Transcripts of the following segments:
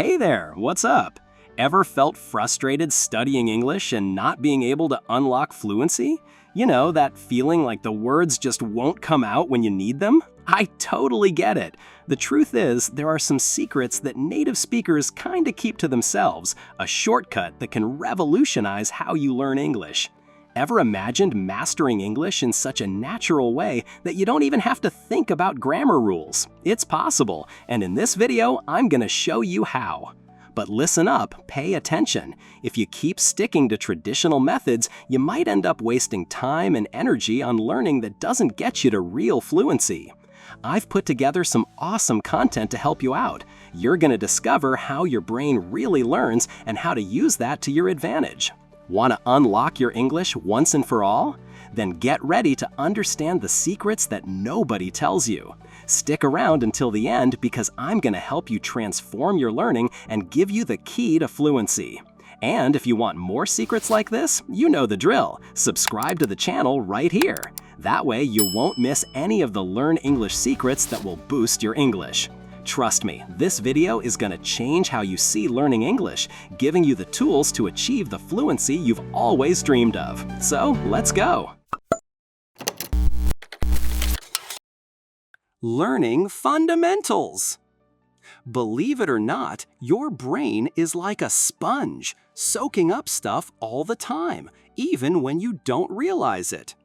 Hey there, what's up? Ever felt frustrated studying English and not being able to unlock fluency? You know, that feeling like the words just won't come out when you need them? I totally get it. The truth is, there are some secrets that native speakers kinda keep to themselves, a shortcut that can revolutionize how you learn English. Ever imagined mastering English in such a natural way that you don't even have to think about grammar rules? It's possible, and in this video, I'm gonna show you how. But listen up, pay attention. If you keep sticking to traditional methods, you might end up wasting time and energy on learning that doesn't get you to real fluency. I've put together some awesome content to help you out. You're gonna discover how your brain really learns and how to use that to your advantage. Want to unlock your English once and for all? Then get ready to understand the secrets that nobody tells you. Stick around until the end because I'm going to help you transform your learning and give you the key to fluency. And if you want more secrets like this, you know the drill. Subscribe to the channel right here. That way you won't miss any of the Learn English secrets that will boost your English. Trust me, this video is going to change how you see learning English, giving you the tools to achieve the fluency you've always dreamed of. So, let's go! Learning fundamentals. Believe it or not, your brain is like a sponge, soaking up stuff all the time, even when you don't realize it.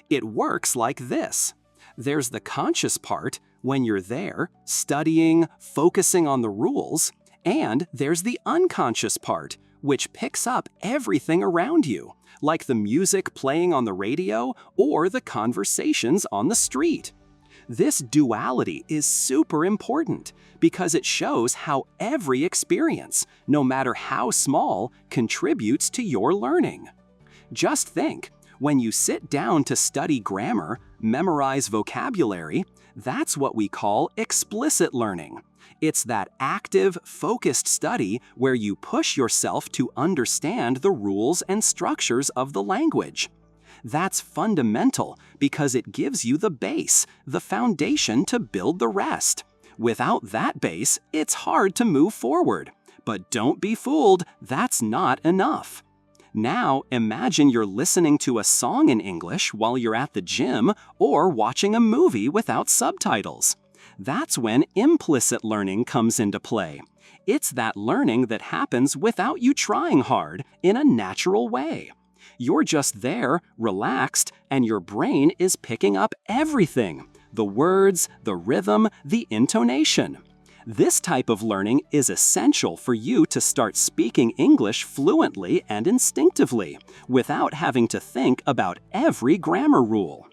It works like this. There's the conscious part, when you're there, studying, focusing on the rules, and there's the unconscious part, which picks up everything around you, like the music playing on the radio or the conversations on the street. This duality is super important because it shows how every experience, no matter how small, contributes to your learning. Just think, when you sit down to study grammar, memorize vocabulary, that's what we call explicit learning. It's that active, focused study where you push yourself to understand the rules and structures of the language. That's fundamental because it gives you the base, the foundation to build the rest. Without that base, it's hard to move forward. But don't be fooled, that's not enough. Now, imagine you're listening to a song in English while you're at the gym or watching a movie without subtitles. That's when implicit learning comes into play. It's that learning that happens without you trying hard, in a natural way. You're just there, relaxed, and your brain is picking up everything: the words, the rhythm, the intonation. This type of learning is essential for you to start speaking English fluently and instinctively, without having to think about every grammar rule.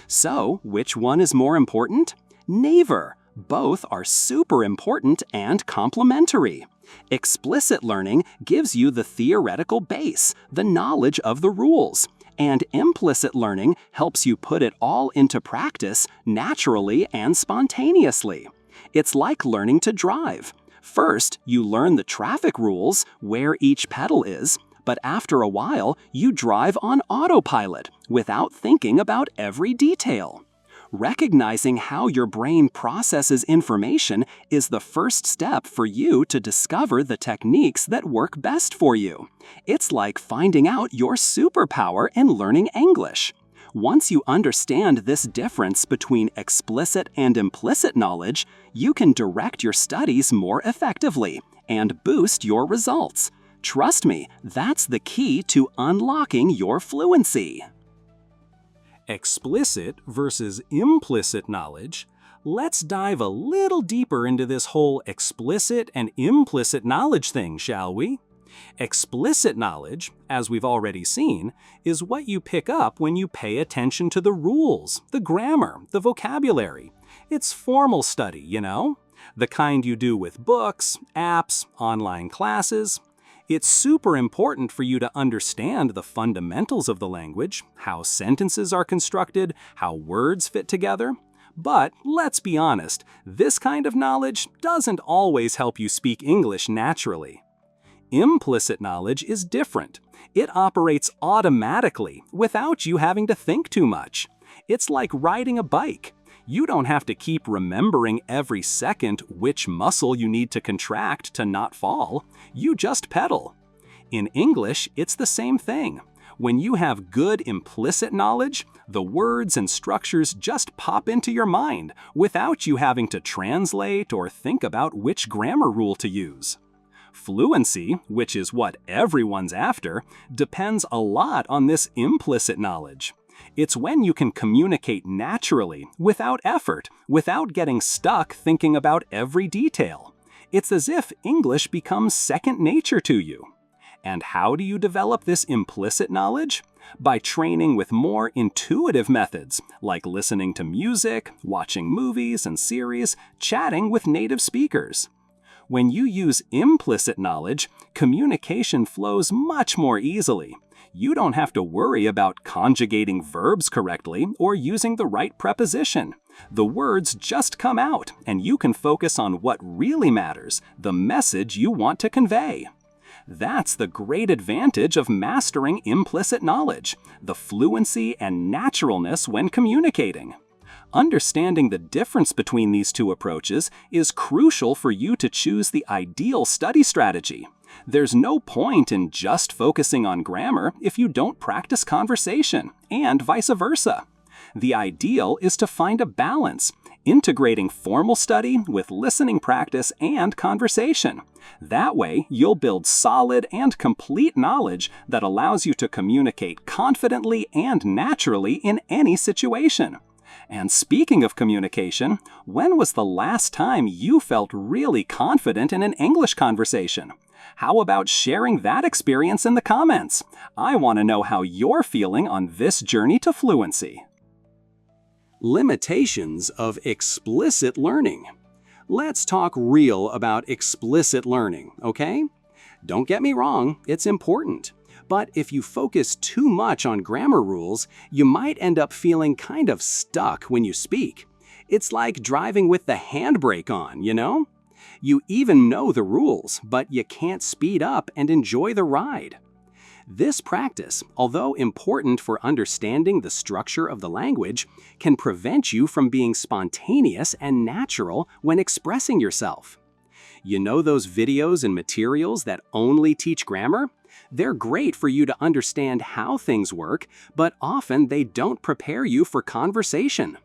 So, which one is more important? Neither. Both are super important and complementary. Explicit learning gives you the theoretical base, the knowledge of the rules, and implicit learning helps you put it all into practice naturally and spontaneously. It's like learning to drive. First, you learn the traffic rules, where each pedal is, but after a while, you drive on autopilot without thinking about every detail. Recognizing how your brain processes information is the first step for you to discover the techniques that work best for you. It's like finding out your superpower in learning English. Once you understand this difference between explicit and implicit knowledge, you can direct your studies more effectively and boost your results. Trust me, that's the key to unlocking your fluency. Explicit versus implicit knowledge. Let's dive a little deeper into this whole explicit and implicit knowledge thing, shall we? Explicit knowledge, as we've already seen, is what you pick up when you pay attention to the rules, the grammar, the vocabulary. It's formal study, you know? The kind you do with books, apps, online classes. It's super important for you to understand the fundamentals of the language, how sentences are constructed, how words fit together. But let's be honest, this kind of knowledge doesn't always help you speak English naturally. Implicit knowledge is different. It operates automatically without you having to think too much. It's like riding a bike. You don't have to keep remembering every second which muscle you need to contract to not fall. You just pedal. In English, it's the same thing. When you have good implicit knowledge, the words and structures just pop into your mind without you having to translate or think about which grammar rule to use. Fluency, which is what everyone's after, depends a lot on this implicit knowledge. It's when you can communicate naturally, without effort, without getting stuck thinking about every detail. It's as if English becomes second nature to you. And how do you develop this implicit knowledge? By training with more intuitive methods, like listening to music, watching movies and series, chatting with native speakers. When you use implicit knowledge, communication flows much more easily. You don't have to worry about conjugating verbs correctly or using the right preposition. The words just come out, and you can focus on what really matters, the message you want to convey. That's the great advantage of mastering implicit knowledge, the fluency and naturalness when communicating. Understanding the difference between these two approaches is crucial for you to choose the ideal study strategy. There's no point in just focusing on grammar if you don't practice conversation, and vice versa. The ideal is to find a balance, integrating formal study with listening practice and conversation. That way, you'll build solid and complete knowledge that allows you to communicate confidently and naturally in any situation. And speaking of communication, when was the last time you felt really confident in an English conversation? How about sharing that experience in the comments? I want to know how you're feeling on this journey to fluency. Limitations of explicit learning. Let's talk real about explicit learning, okay? Don't get me wrong, it's important. But if you focus too much on grammar rules, you might end up feeling kind of stuck when you speak. It's like driving with the handbrake on, you know? You even know the rules, but you can't speed up and enjoy the ride. This practice, although important for understanding the structure of the language, can prevent you from being spontaneous and natural when expressing yourself. You know those videos and materials that only teach grammar? They're great for you to understand how things work, but often they don't prepare you for conversation.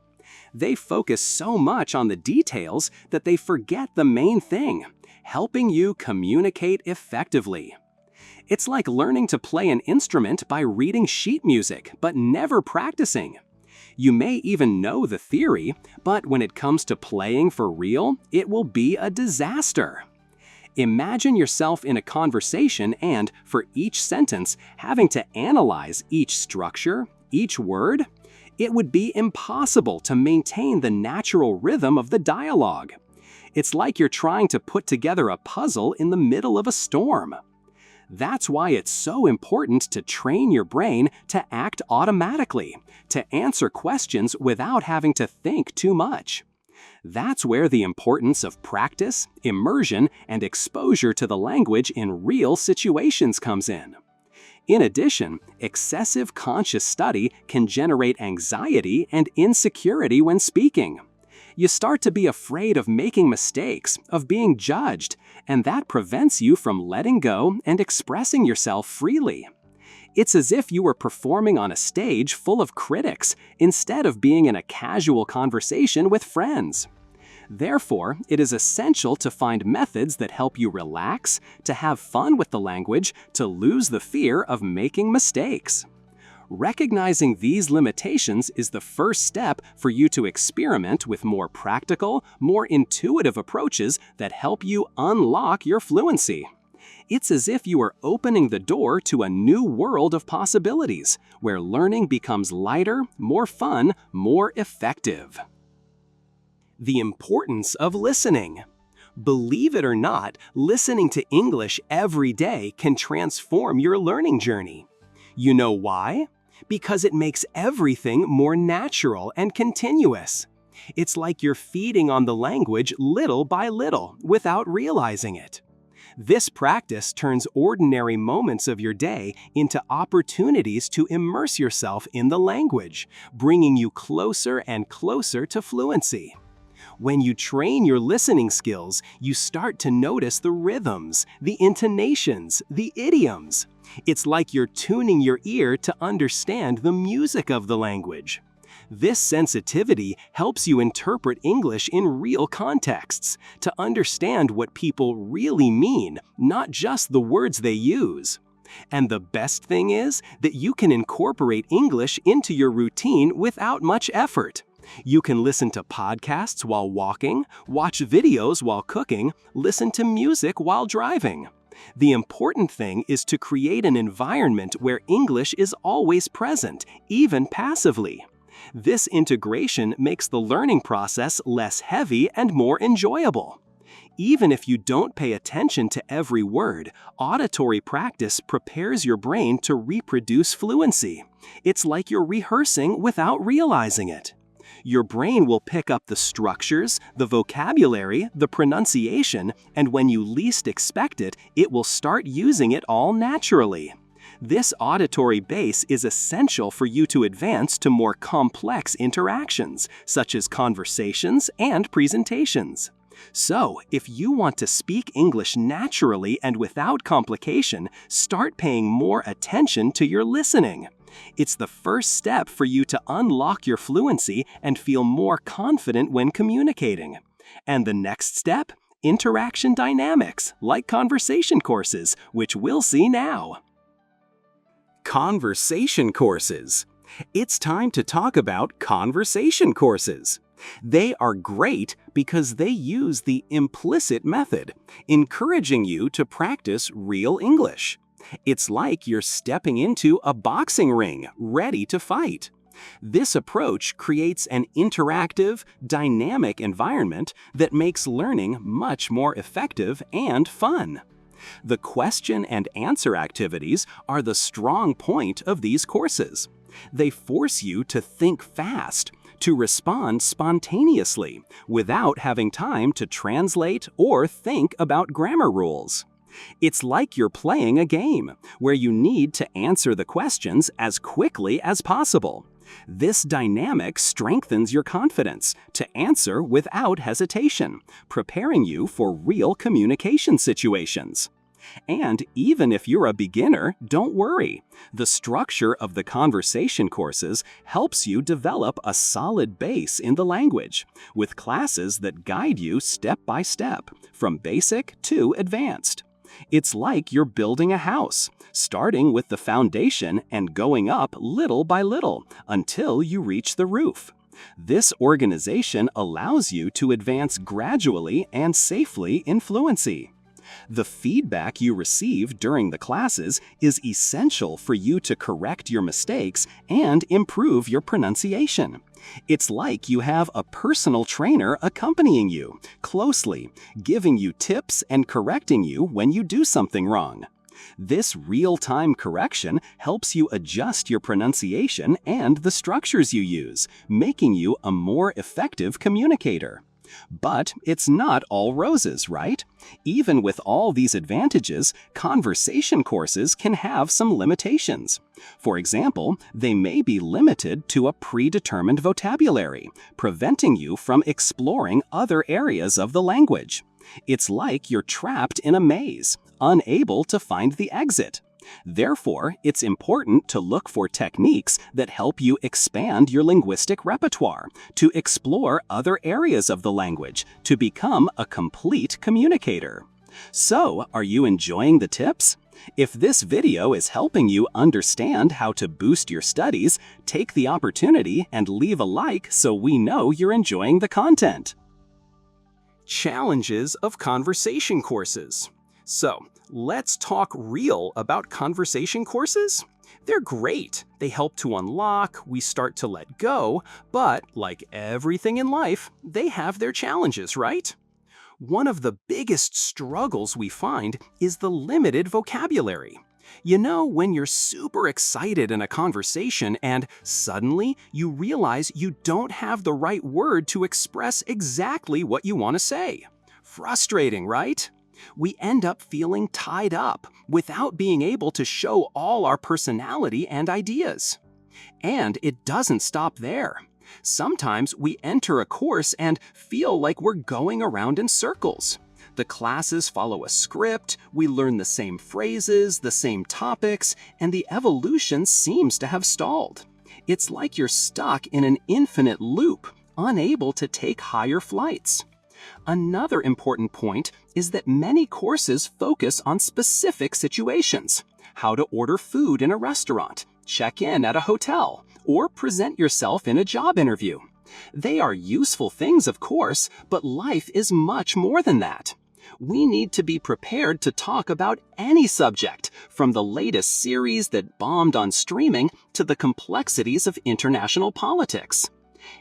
They focus so much on the details that they forget the main thing, helping you communicate effectively. It's like learning to play an instrument by reading sheet music, but never practicing. You may even know the theory, but when it comes to playing for real, it will be a disaster. Imagine yourself in a conversation and, for each sentence, having to analyze each structure, each word. It would be impossible to maintain the natural rhythm of the dialogue. It's like you're trying to put together a puzzle in the middle of a storm. That's why it's so important to train your brain to act automatically, to answer questions without having to think too much. That's where the importance of practice, immersion, and exposure to the language in real situations comes in. In addition, excessive conscious study can generate anxiety and insecurity when speaking. You start to be afraid of making mistakes, of being judged, and that prevents you from letting go and expressing yourself freely. It's as if you were performing on a stage full of critics instead of being in a casual conversation with friends. Therefore, it is essential to find methods that help you relax, to have fun with the language, to lose the fear of making mistakes. Recognizing these limitations is the first step for you to experiment with more practical, more intuitive approaches that help you unlock your fluency. It's as if you are opening the door to a new world of possibilities, where learning becomes lighter, more fun, more effective. The importance of listening. Believe it or not, listening to English every day can transform your learning journey. You know why? Because it makes everything more natural and continuous. It's like you're feeding on the language little by little without realizing it. This practice turns ordinary moments of your day into opportunities to immerse yourself in the language, bringing you closer and closer to fluency. When you train your listening skills, you start to notice the rhythms, the intonations, the idioms. It's like you're tuning your ear to understand the music of the language. This sensitivity helps you interpret English in real contexts, to understand what people really mean, not just the words they use. And the best thing is that you can incorporate English into your routine without much effort. You can listen to podcasts while walking, watch videos while cooking, listen to music while driving. The important thing is to create an environment where English is always present, even passively. This integration makes the learning process less heavy and more enjoyable. Even if you don't pay attention to every word, auditory practice prepares your brain to reproduce fluency. It's like you're rehearsing without realizing it. Your brain will pick up the structures, the vocabulary, the pronunciation, and when you least expect it, it will start using it all naturally. This auditory base is essential for you to advance to more complex interactions, such as conversations and presentations. So, if you want to speak English naturally and without complication, start paying more attention to your listening. It's the first step for you to unlock your fluency and feel more confident when communicating. And the next step? Interaction dynamics, like conversation courses, which we'll see now. Conversation courses. It's time to talk about conversation courses. They are great because they use the implicit method, encouraging you to practice real English. It's like you're stepping into a boxing ring, ready to fight. This approach creates an interactive, dynamic environment that makes learning much more effective and fun. The question and answer activities are the strong point of these courses. They force you to think fast, to respond spontaneously, without having time to translate or think about grammar rules. It's like you're playing a game, where you need to answer the questions as quickly as possible. This dynamic strengthens your confidence to answer without hesitation, preparing you for real communication situations. And even if you're a beginner, don't worry. The structure of the conversation courses helps you develop a solid base in the language, with classes that guide you step by step, from basic to advanced. It's like you're building a house, starting with the foundation and going up little by little until you reach the roof. This organization allows you to advance gradually and safely in fluency. The feedback you receive during the classes is essential for you to correct your mistakes and improve your pronunciation. It's like you have a personal trainer accompanying you closely, giving you tips and correcting you when you do something wrong. This real-time correction helps you adjust your pronunciation and the structures you use, making you a more effective communicator. But it's not all roses, right? Even with all these advantages, conversation courses can have some limitations. For example, they may be limited to a predetermined vocabulary, preventing you from exploring other areas of the language. It's like you're trapped in a maze, unable to find the exit. Therefore, it's important to look for techniques that help you expand your linguistic repertoire, to explore other areas of the language, to become a complete communicator. So, are you enjoying the tips? If this video is helping you understand how to boost your studies, take the opportunity and leave a like so we know you're enjoying the content. Challenges of conversation courses. So, let's talk real about conversation courses. They're great. They help to unlock, we start to let go, but like everything in life, they have their challenges, right? One of the biggest struggles we find is the limited vocabulary. You know, when you're super excited in a conversation and suddenly you realize you don't have the right word to express exactly what you want to say. Frustrating, right? We end up feeling tied up without being able to show all our personality and ideas. And it doesn't stop there. Sometimes we enter a course and feel like we're going around in circles. The classes follow a script, we learn the same phrases, the same topics, and the evolution seems to have stalled. It's like you're stuck in an infinite loop, unable to take higher flights. Another important point is that many courses focus on specific situations: how to order food in a restaurant, check in at a hotel, or present yourself in a job interview. They are useful things, of course, but life is much more than that. We need to be prepared to talk about any subject, from the latest series that bombed on streaming to the complexities of international politics.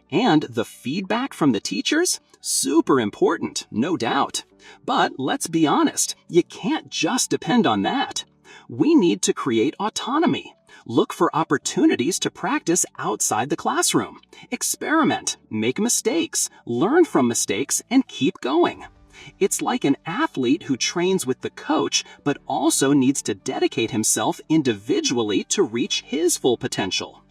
And the feedback from the teachers? Super important, no doubt. But let's be honest, you can't just depend on that. We need to create autonomy. Look for opportunities to practice outside the classroom. Experiment, make mistakes, learn from mistakes, and keep going. It's like an athlete who trains with the coach, but also needs to dedicate himself individually to reach his full potential.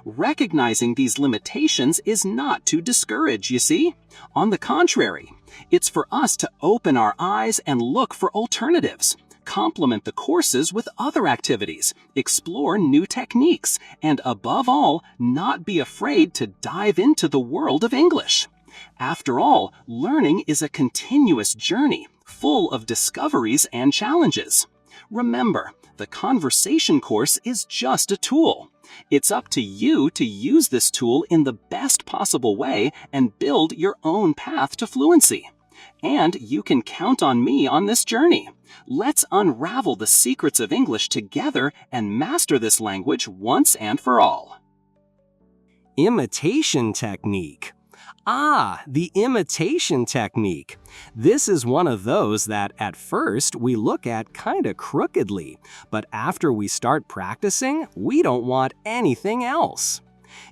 Recognizing these limitations is not to discourage, you see. On the contrary, it's for us to open our eyes and look for alternatives. Complement the courses with other activities, explore new techniques, and above all, not be afraid to dive into the world of English. After all, learning is a continuous journey, full of discoveries and challenges. Remember, the conversation course is just a tool. It's up to you to use this tool in the best possible way and build your own path to fluency. And you can count on me on this journey. Let's unravel the secrets of English together and master this language once and for all. Imitation technique. The imitation technique. This is one of those that at first we look at kinda crookedly, but after we start practicing, we don't want anything else.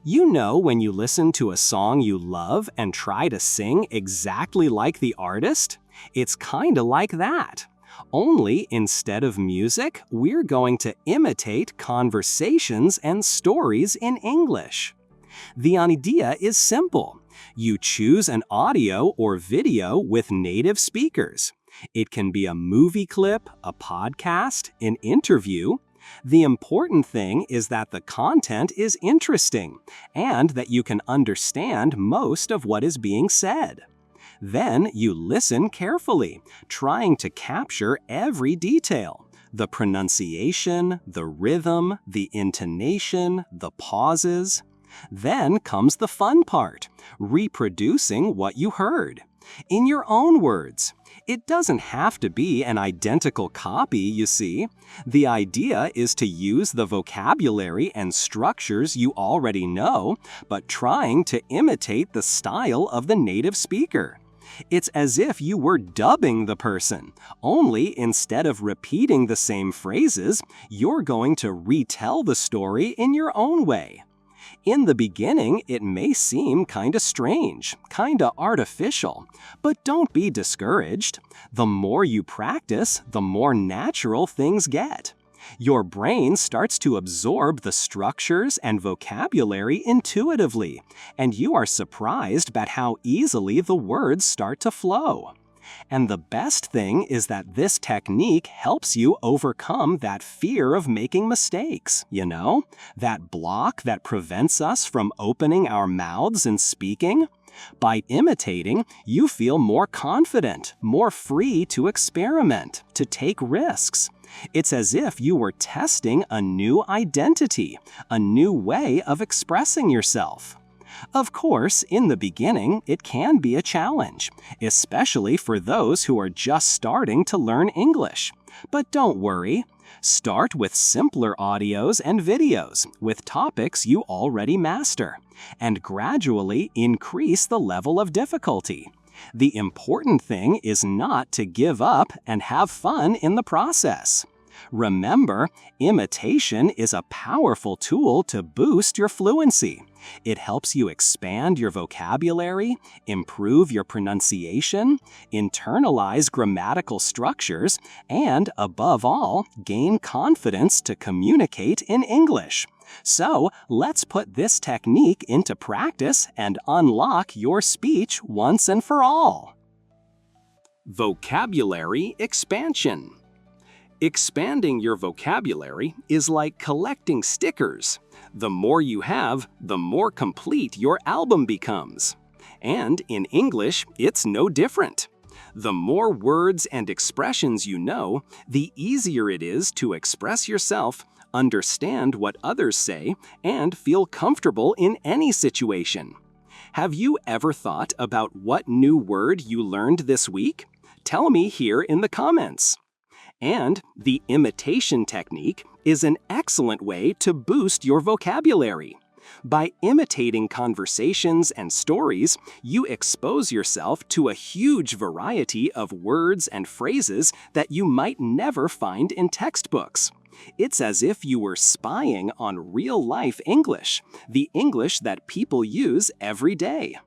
You know when you listen to a song you love and try to sing exactly like the artist? It's kinda like that. Only instead of music, we're going to imitate conversations and stories in English. The idea is simple. You choose an audio or video with native speakers. It can be a movie clip, a podcast, an interview. The important thing is that the content is interesting and that you can understand most of what is being said. Then you listen carefully, trying to capture every detail: the pronunciation, the rhythm, the intonation, the pauses. Then comes the fun part, reproducing what you heard. In your own words. It doesn't have to be an identical copy, you see. The idea is to use the vocabulary and structures you already know, but trying to imitate the style of the native speaker. It's as if you were dubbing the person, only instead of repeating the same phrases, you're going to retell the story in your own way. In the beginning, it may seem kinda strange, kinda artificial, but don't be discouraged. The more you practice, the more natural things get. Your brain starts to absorb the structures and vocabulary intuitively, and you are surprised at how easily the words start to flow. And the best thing is that this technique helps you overcome that fear of making mistakes, you know? That block that prevents us from opening our mouths and speaking. By imitating, you feel more confident, more free to experiment, to take risks. It's as if you were testing a new identity, a new way of expressing yourself. Of course, in the beginning, it can be a challenge, especially for those who are just starting to learn English. But don't worry. Start with simpler audios and videos with topics you already master, and gradually increase the level of difficulty. The important thing is not to give up and have fun in the process. Remember, imitation is a powerful tool to boost your fluency, It helps you expand your vocabulary, improve your pronunciation, internalize grammatical structures, and, above all, gain confidence to communicate in English. So, let's put this technique into practice and unlock your speech once and for all. Vocabulary expansion. Expanding your vocabulary is like collecting stickers. The more you have, the more complete your album becomes. And in English, it's no different. The more words and expressions you know, the easier it is to express yourself, understand what others say, and feel comfortable in any situation. Have you ever thought about what new word you learned this week? Tell me here in the comments. And the imitation technique is an excellent way to boost your vocabulary. By imitating conversations and stories, you expose yourself to a huge variety of words and phrases that you might never find in textbooks. It's as if you were spying on real-life English, the English that people use every day.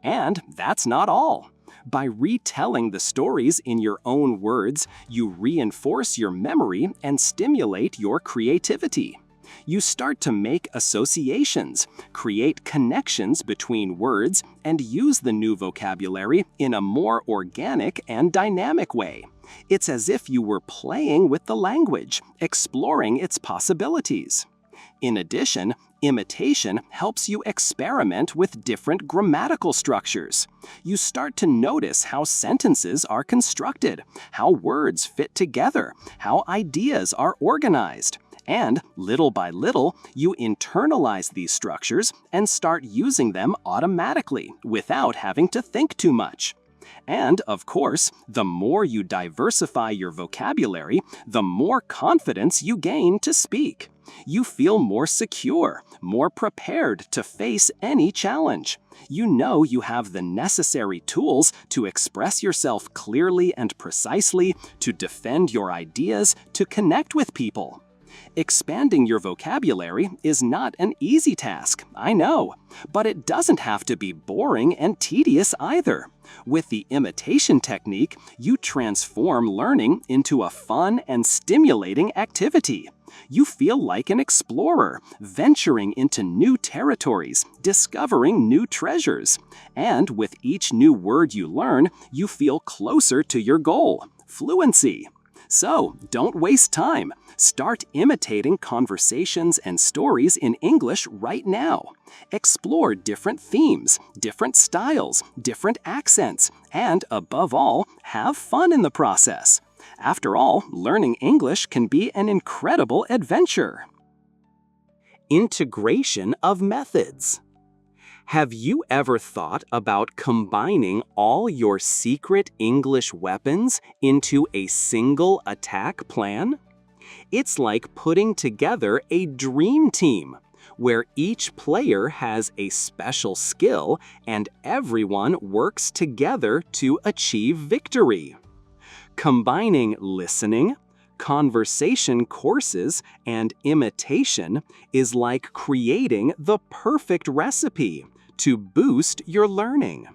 And that's not all. By retelling the stories in your own words, you reinforce your memory and stimulate your creativity. You start to make associations, create connections between words, and use the new vocabulary in a more organic and dynamic way. It's as if you were playing with the language, exploring its possibilities. In addition, imitation helps you experiment with different grammatical structures. You start to notice how sentences are constructed, how words fit together, how ideas are organized. And little by little, you internalize these structures and start using them automatically without having to think too much. And, of course, the more you diversify your vocabulary, the more confidence you gain to speak. You feel more secure, more prepared to face any challenge. You know you have the necessary tools to express yourself clearly and precisely, to defend your ideas, to connect with people. Expanding your vocabulary is not an easy task, I know, but it doesn't have to be boring and tedious either. With the imitation technique, you transform learning into a fun and stimulating activity. You feel like an explorer, venturing into new territories, discovering new treasures. And with each new word you learn, you feel closer to your goal, fluency. So, don't waste time. Start imitating conversations and stories in English right now. Explore different themes, different styles, different accents, and above all, have fun in the process. After all, learning English can be an incredible adventure. Integration of methods. Have you ever thought about combining all your secret English weapons into a single attack plan? It's like putting together a dream team, where each player has a special skill and everyone works together to achieve victory. Combining listening, conversation courses, and imitation is like creating the perfect recipe to boost your learning.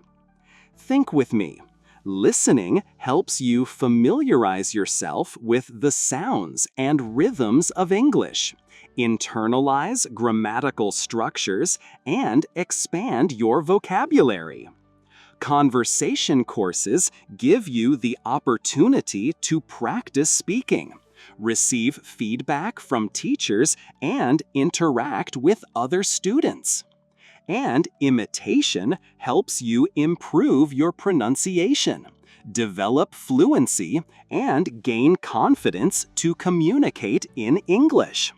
Think with me. Listening helps you familiarize yourself with the sounds and rhythms of English, internalize grammatical structures, and expand your vocabulary. Conversation courses give you the opportunity to practice speaking, receive feedback from teachers, and interact with other students. And imitation helps you improve your pronunciation, develop fluency, and gain confidence to communicate in English.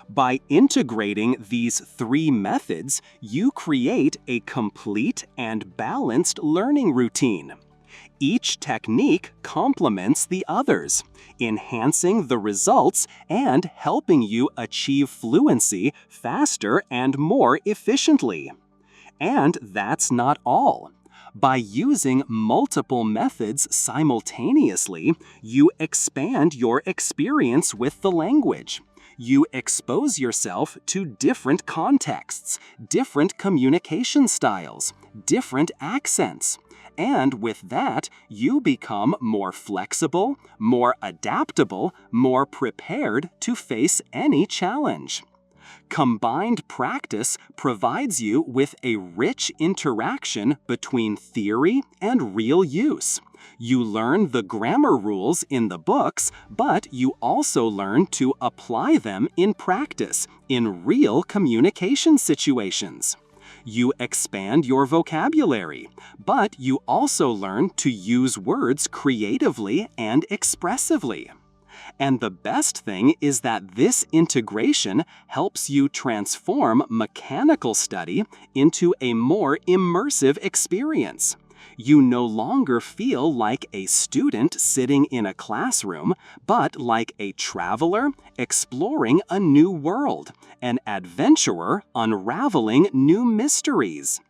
By integrating these three methods, you create a complete and balanced learning routine. Each technique complements the others, enhancing the results and helping you achieve fluency faster and more efficiently. And that's not all. By using multiple methods simultaneously, you expand your experience with the language. You expose yourself to different contexts, different communication styles, different accents. And with that, you become more flexible, more adaptable, more prepared to face any challenge. Combined practice provides you with a rich interaction between theory and real use. You learn the grammar rules in the books, but you also learn to apply them in practice, in real communication situations. You expand your vocabulary, but you also learn to use words creatively and expressively. And the best thing is that this integration helps you transform mechanical study into a more immersive experience. You no longer feel like a student sitting in a classroom, but like a traveler exploring a new world, an adventurer unraveling new mysteries.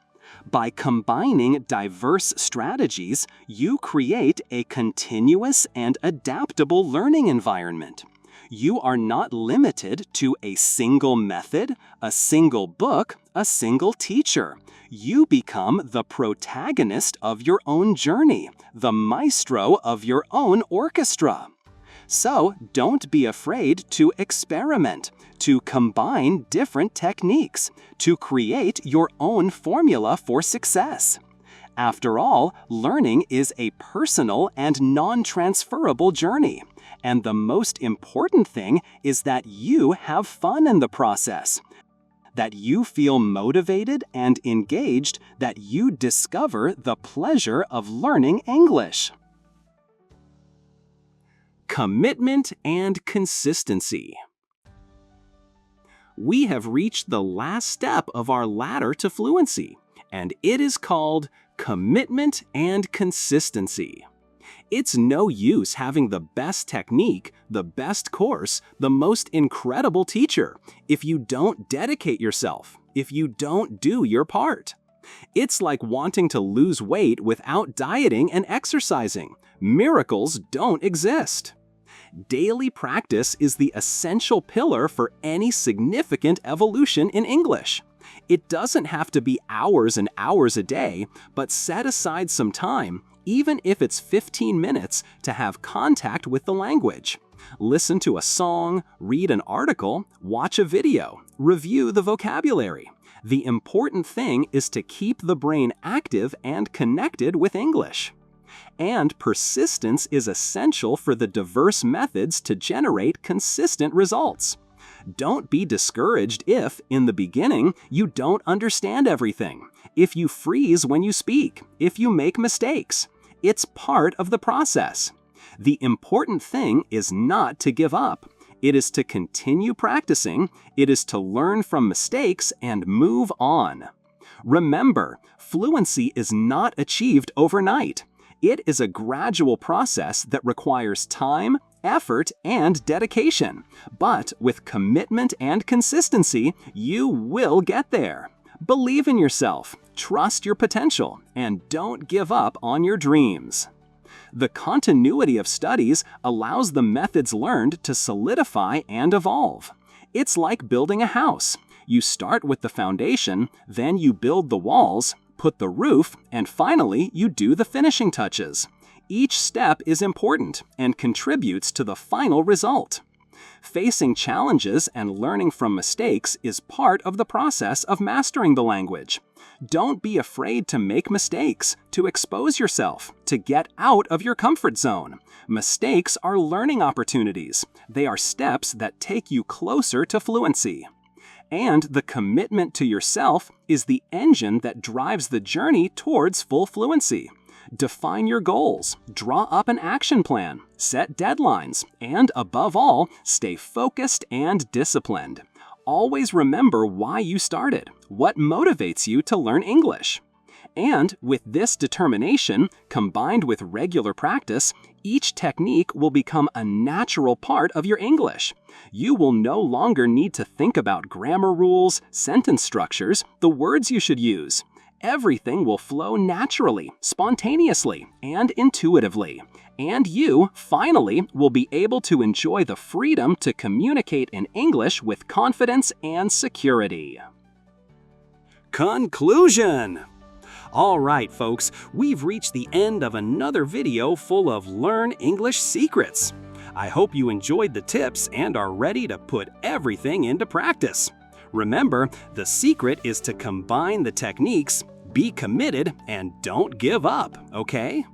By combining diverse strategies, you create a continuous and adaptable learning environment. You are not limited to a single method, a single book, a single teacher. You become the protagonist of your own journey, the maestro of your own orchestra. So don't be afraid to experiment, to combine different techniques, to create your own formula for success. After all, learning is a personal and non-transferable journey. And the most important thing is that you have fun in the process, that you feel motivated and engaged, that you discover the pleasure of learning English. Commitment and consistency. We have reached the last step of our ladder to fluency, and it is called commitment and consistency. It's no use having the best technique, the best course, the most incredible teacher if you don't dedicate yourself, if you don't do your part. It's like wanting to lose weight without dieting and exercising. Miracles don't exist. Daily practice is the essential pillar for any significant evolution in English. It doesn't have to be hours and hours a day, but set aside some time, even if it's 15 minutes, to have contact with the language. Listen to a song, read an article, watch a video, review the vocabulary. The important thing is to keep the brain active and connected with English. And persistence is essential for the diverse methods to generate consistent results. Don't be discouraged if, in the beginning, you don't understand everything, if you freeze when you speak, if you make mistakes. It's part of the process. The important thing is not to give up. It is to continue practicing, it is to learn from mistakes and move on. Remember, fluency is not achieved overnight. It is a gradual process that requires time, effort, and dedication. But with commitment and consistency, you will get there. Believe in yourself, trust your potential, and don't give up on your dreams. The continuity of studies allows the methods learned to solidify and evolve. It's like building a house. You start with the foundation, then you build the walls, put the roof, and finally you do the finishing touches. Each step is important and contributes to the final result. Facing challenges and learning from mistakes is part of the process of mastering the language. Don't be afraid to make mistakes, to expose yourself, to get out of your comfort zone. Mistakes are learning opportunities. They are steps that take you closer to fluency. And the commitment to yourself is the engine that drives the journey towards full fluency. Define your goals, draw up an action plan, set deadlines, and above all, stay focused and disciplined. Always remember why you started, what motivates you to learn English. And with this determination, combined with regular practice, each technique will become a natural part of your English. You will no longer need to think about grammar rules, sentence structures, the words you should use. Everything will flow naturally, spontaneously, and intuitively. And you, finally, will be able to enjoy the freedom to communicate in English with confidence and security. Conclusion! All right, folks, we've reached the end of another video full of Learn English secrets. I hope you enjoyed the tips and are ready to put everything into practice. Remember, the secret is to combine the techniques, be committed, and don't give up, okay?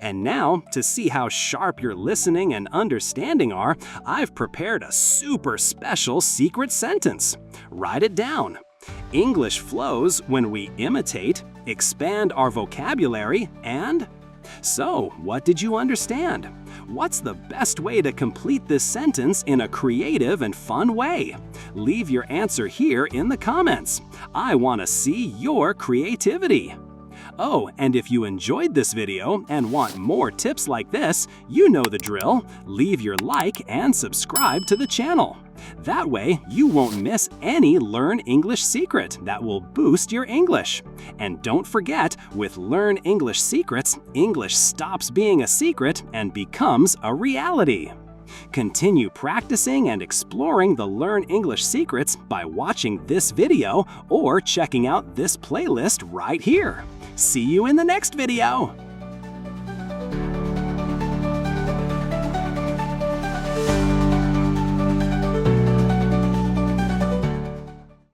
And now, to see how sharp your listening and understanding are, I've prepared a super special secret sentence. Write it down. English flows when we imitate, expand our vocabulary, and… So, what did you understand? What's the best way to complete this sentence in a creative and fun way? Leave your answer here in the comments. I want to see your creativity. Oh, and if you enjoyed this video and want more tips like this, you know the drill. Leave your like and subscribe to the channel. That way, you won't miss any Learn English secret that will boost your English. And don't forget, with Learn English secrets, English stops being a secret and becomes a reality. Continue practicing and exploring the Learn English secrets by watching this video or checking out this playlist right here. See you in the next video!